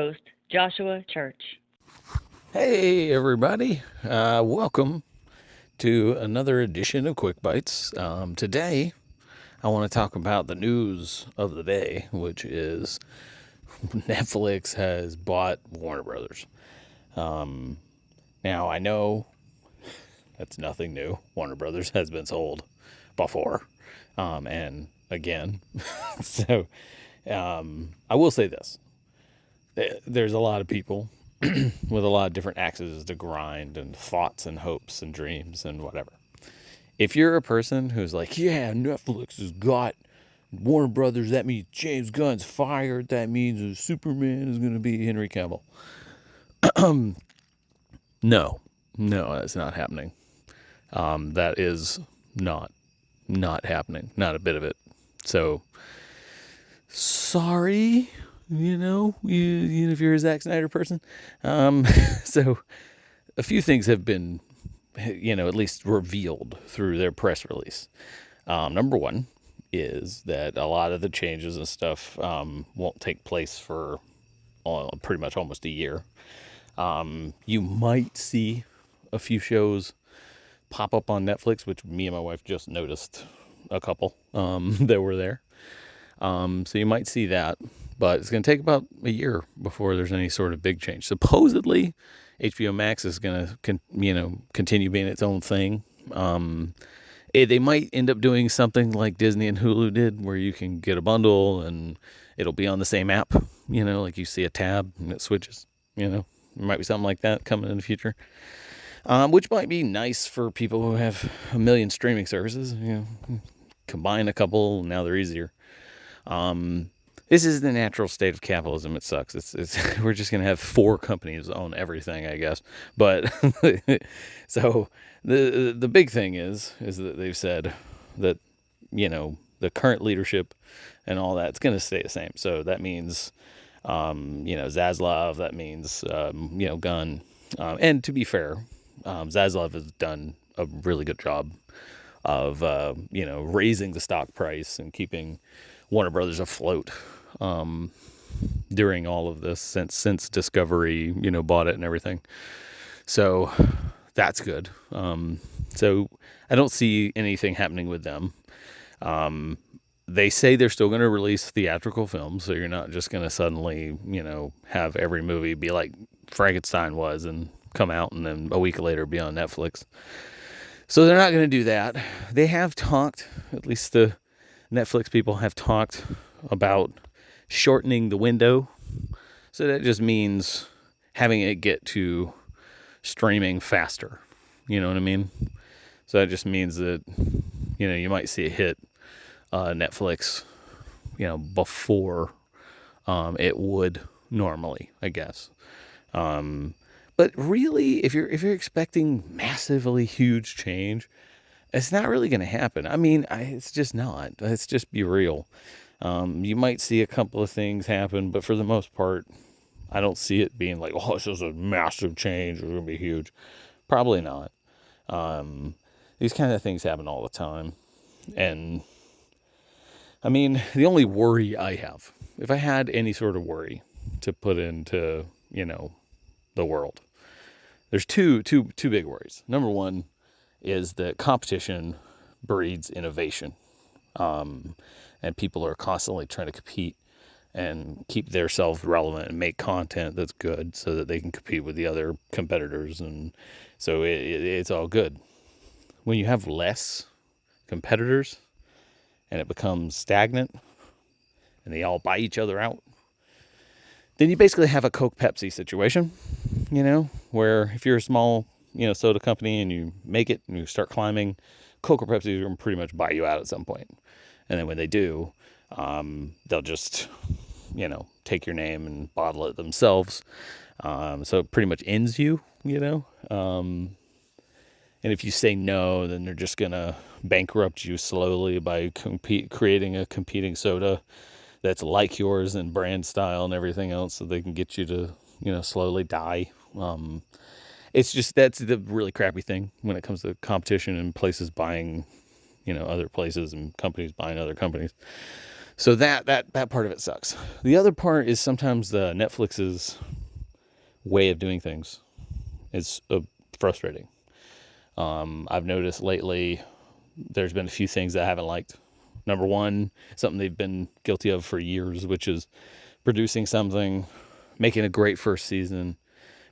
host, Joshua Church. Hey, everybody. Welcome to another edition of Quick Bites. Today, I want to talk about the news of the day, which is Netflix has bought Warner Brothers. Now, I know that's nothing new. Warner Brothers has been sold before and again. So, I will say this. There's a lot of people with a lot of different axes to grind and thoughts and hopes and dreams and whatever. If you're a person who's like, yeah, Netflix has got Warner Brothers, that means James Gunn's fired, that means Superman is going to be Henry Cavill. No, that's not happening. That is not happening, not a bit of it. So, sorry, if you're a Zack Snyder person. So a few things have been, at least revealed through their press release. Number one is that a lot of the changes and stuff won't take place for pretty much almost a year. You might see a few shows pop up on Netflix, which me and my wife just noticed a couple that were there. So you might see that, but it's going to take about a year before there's any sort of big change. Supposedly, HBO Max is going to, continue being its own thing. They might end up doing something like Disney and Hulu did, where you can get a bundle and it'll be on the same app. Like you see a tab and it switches. There might be something like that coming in the future, which might be nice for people who have a million streaming services. Combine a couple, now they're easier. This is the natural state of capitalism. It sucks. It's we're just gonna have 4 companies own everything, I guess. But so the big thing is that they've said that the current leadership and all that's gonna stay the same. So that means Zaslav. That means Gunn. And to be fair, Zaslav has done a really good job of raising the stock price and keeping Warner Brothers afloat during all of this since Discovery bought it and everything. So that's good. So I don't see anything happening with them. They say they're still going to release theatrical films, so you're not just going to suddenly have every movie be like Frankenstein was and come out and then a week later be on Netflix. So they're not going to do that. They have talked, at least the Netflix people have talked about shortening the window. So that just means having it get to streaming faster. You know what I mean? So that just means that, you might see it hit Netflix, before it would normally, I guess. But really, if you're expecting massively huge change, it's not really going to happen. I mean, it's just not. Let's just be real. You might see a couple of things happen, but for the most part, I don't see it being like, oh, this is a massive change. It's going to be huge. Probably not. These kind of things happen all the time. And, I mean, the only worry I have, if I had any sort of worry to put into, the world, there's two big worries. Number one is that competition breeds innovation. And people are constantly trying to compete and keep themselves relevant and make content that's good so that they can compete with the other competitors. And so it's all good. When you have less competitors and it becomes stagnant and they all buy each other out, then you basically have a Coke Pepsi situation, where if you're a small, soda company and you make it and you start climbing, Coke or Pepsi are going to pretty much buy you out at some point. And then when they do, they'll just, take your name and bottle it themselves. So it pretty much ends you, And if you say no, then they're just going to bankrupt you slowly by creating a competing soda that's like yours in brand style and everything else, so they can get you to, slowly die. It's just, that's the really crappy thing when it comes to competition and places buying, other places and companies buying other companies. So that part of it sucks. The other part is sometimes the Netflix's way of doing things is frustrating. I've noticed lately there's been a few things that I haven't liked. Number one, something they've been guilty of for years, which is producing something, making a great first season,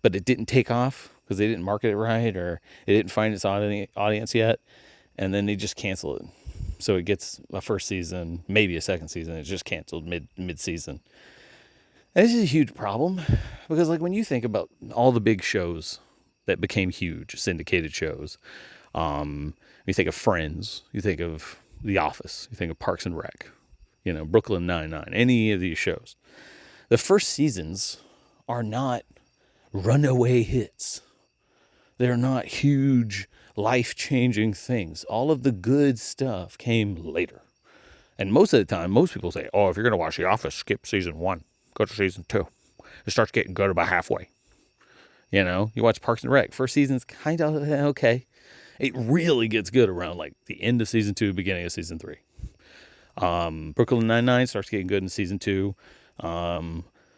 but it didn't take off because they didn't market it right, or it didn't find its audience yet, and then they just cancel it. So it gets a first season, maybe a second season. It's just canceled mid-season. And this is a huge problem because, like, when you think about all the big shows that became huge, syndicated shows, you think of Friends, you think of The Office, you think of Parks and Rec, Brooklyn Nine-Nine, any of these shows. The first seasons are not runaway hits. They're not huge, life-changing things. All of the good stuff came later. And most of the time, most people say, oh, if you're going to watch The Office, skip season 1, go to season 2. It starts getting good about halfway. You watch Parks and Rec. First season's kind of okay. It really gets good around like the end of season 2, beginning of season 3. Brooklyn Nine-Nine starts getting good in season 2.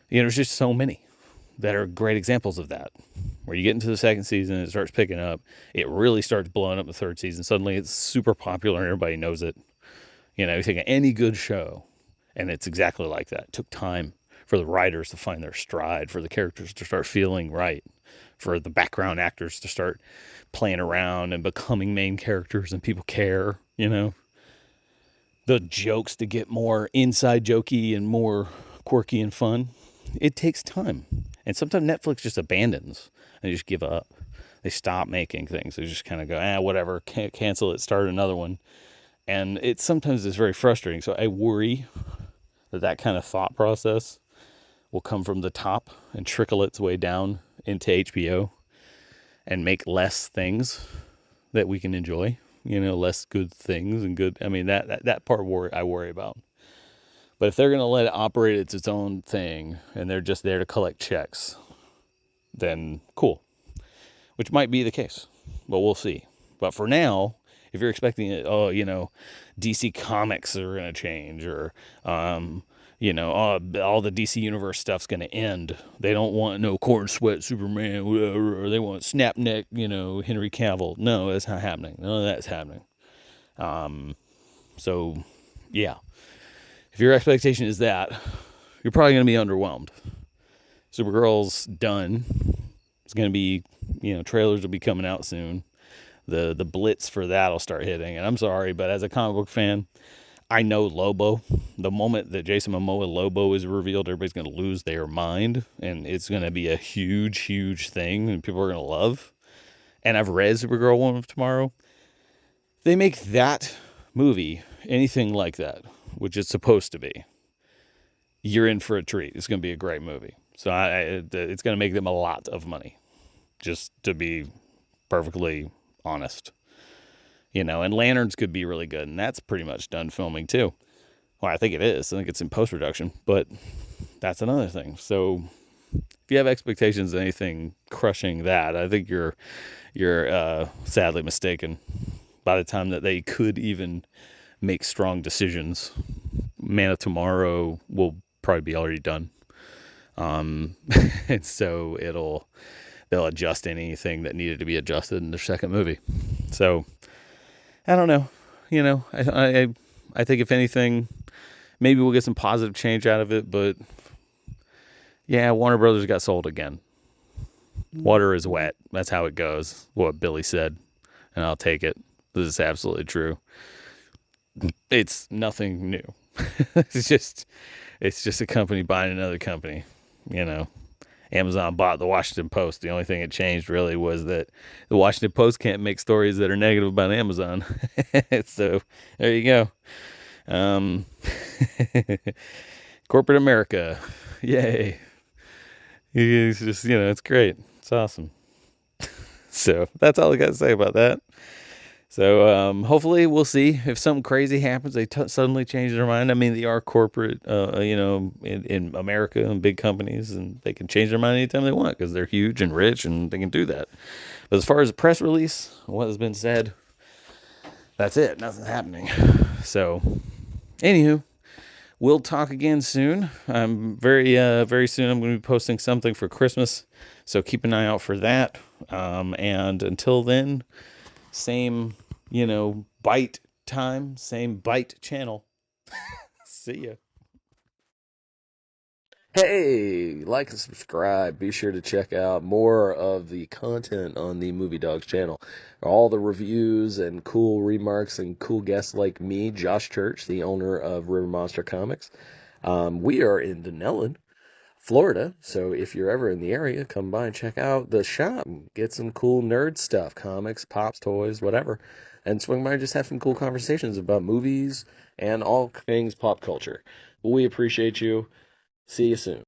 There's just so many that are great examples of that. Where you get into the second season, it starts picking up. It really starts blowing up the third season. Suddenly it's super popular and everybody knows it. You take any good show, and it's exactly like that. It took time for the writers to find their stride, for the characters to start feeling right, for the background actors to start playing around and becoming main characters and people care, the jokes to get more inside jokey and more quirky and fun. It takes time. And sometimes Netflix just abandons and just give up. They stop making things. They just kind of go, whatever, cancel it, start another one. And it sometimes is very frustrating. So I worry that kind of thought process will come from the top and trickle its way down into HBO and make less things that we can enjoy, less good things and good. I mean, that part I worry about. But if they're going to let it operate as its own thing and they're just there to collect checks, then cool, which might be the case, but we'll see. But for now, if you're expecting it, DC Comics are going to change, or, all the DC Universe stuff's going to end. They don't want no corn sweat Superman, whatever, or they want snap neck, Henry Cavill. No, that's not happening. None of that's happening. So, yeah. If your expectation is that, you're probably going to be underwhelmed. Supergirl's done. It's going to be, trailers will be coming out soon. The blitz for that will start hitting. And I'm sorry, but as a comic book fan, I know Lobo. The moment that Jason Momoa Lobo is revealed, everybody's going to lose their mind. And it's going to be a huge, huge thing and people are going to love. And I've read Supergirl Woman of Tomorrow. They make that movie anything like that, which it's supposed to be, you're in for a treat. It's going to be a great movie. So it's going to make them a lot of money, just to be perfectly honest. And Lanterns could be really good, and that's pretty much done filming too. Well, I think it is. I think it's in post-production, but that's another thing. So if you have expectations of anything crushing that, I think you're sadly mistaken. By the time that they could even make strong decisions, Man of Tomorrow will probably be already done. And so they'll adjust anything that needed to be adjusted in their second movie. So I don't know. I think if anything, maybe we'll get some positive change out of it, but yeah, Warner Brothers got sold again. Water is wet. That's how it goes. What Billy said, and I'll take it. This is absolutely true. It's nothing new. It's just a company buying another company. Amazon bought the Washington Post. The only thing it changed really was that the Washington Post can't make stories that are negative about Amazon. So there you go. Corporate America. Yay. It's just, it's great. It's awesome. So that's all I got to say about that. So hopefully we'll see if something crazy happens. They suddenly change their mind. I mean, they are corporate, in America and big companies, and they can change their mind anytime they want because they're huge and rich and they can do that. But as far as the press release, what has been said, that's it. Nothing's happening. So, anywho, we'll talk again soon. I'm very soon. I'm going to be posting something for Christmas, so keep an eye out for that. And until then, same, bite time, same bite channel. See ya. Hey, like and subscribe. Be sure to check out more of the content on the Movie Dogs channel. All the reviews and cool remarks and cool guests like me, Josh Church, the owner of River Monster Comics. We are in Dunnellon, Florida, so if you're ever in the area, come by and check out the shop. Get some cool nerd stuff, comics, pops, toys, whatever. And swing by and just have some cool conversations about movies and all things pop culture. We appreciate you. See you soon.